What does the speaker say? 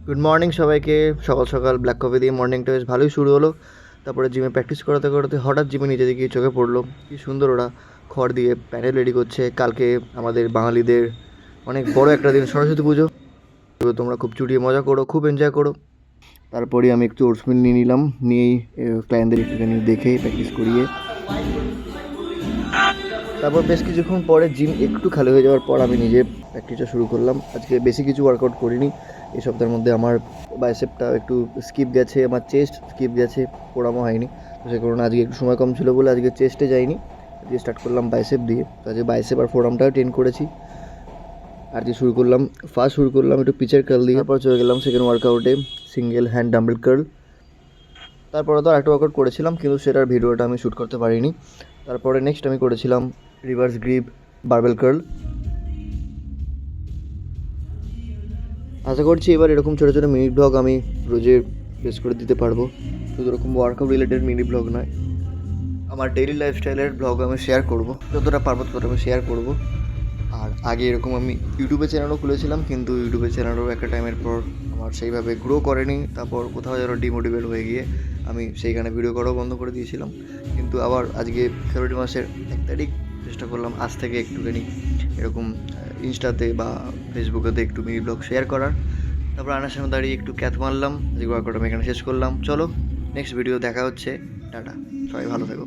Good morning সবাইকে। সকাল সকাল ব্ল্যাক কফি দিয়ে মর্নিংটা বেশ ভালোই শুরু হলো। তারপরে জিমে প্র্যাকটিস করাতে করাতে হঠাৎ জিমে নিজে দিকে চোখে পড়লো কি সুন্দর ওরা খড় দিয়ে প্যানেল রেডি করছে। কালকে আমাদের বাঙালিদের অনেক বড় একটা দিন, সরস্বতী পুজো। তো তোমরা খুব চুটিয়ে মজা করো, খুব এনজয় করো। তারপরে আমি একটু ওটসমিল নিয়ে নিলাম, নিয়েই ক্লায়েন্টদের একটুখানি দেখে প্র্যাকটিস করিয়ে তারপর বেশ কিছুক্ষণ পরে জিম একটু খালি হয়ে যাওয়ার পর আমি নিজে প্র্যাকটিসটা শুরু করলাম। আজকে বেশি কিছু ওয়ার্কআউট করিনি। এই সপ্তাহের মধ্যে আমার বাইসেপটা একটু স্কিপ গেছে, আমার চেস্ট স্কিপ গেছে, ফোরামও হয়নি। তো সে কারণে আজকে একটু সময় কম ছিল বলে আজকে চেস্টে যাইনি, আজকে স্টার্ট করলাম বাইসেপ দিয়ে। তো আজকে বাইসেপ আর ফোরামটাও ট্রেন করেছি। আর যে ফার্স্ট শুরু করলাম একটু পিচের কার্ল দিয়ে, তারপর চলে গেলাম সেকেন্ড ওয়ার্কআউটে, সিঙ্গেল হ্যান্ড ডাম্বেল কার্ল। তারপরে তো আরেকটা ওয়ার্কআউট করেছিলাম কিন্তু সেটার ভিডিওটা আমি শ্যুট করতে পারিনি। তারপরে নেক্সট আমি করেছিলাম রিভার্স গ্রিপ বারবেল কার্ল। আশা করছি এবার এরকম ছোটো ছোটো মিনি ব্লগ আমি রোজে বেশ করে দিতে পারবো। শুধু এরকম ওয়ার্কআউট রিলেটেড মিনি ব্লগ নয়, আমার ডেইলি লাইফস্টাইলের ব্লগ আমি শেয়ার করব, যতটা পারবো ততটা আমি শেয়ার করব। আর আগে এরকম আমি ইউটিউবে চ্যানেলও খুলেছিলাম, কিন্তু ইউটিউবের চ্যানেলও একটা টাইমের পর আমার সেইভাবে গ্রো করেনি। তারপর কোথাও যেন ডিমোটিভেট হয়ে গিয়ে আমি সেইখানে ভিডিও করাও বন্ধ করে দিয়েছিলাম। কিন্তু আবার আজকে ফেব্রুয়ারি মাসের 1 তারিখ চেষ্টা করলাম আজ থেকে একটুখানি এরকম ইনস্টাতে বা ফেসবুকেতে একটু মিনি ব্লগ শেয়ার করার। তারপর আয়নার সামনে দাঁড়িয়ে একটু ক্যাথ মারলাম। আজকে ওয়ার্কআউট আমি এখানে শেষ করলাম। চলো নেক্সট ভিডিও দেখা হচ্ছে। টাটা, সবাই ভালো থেকো।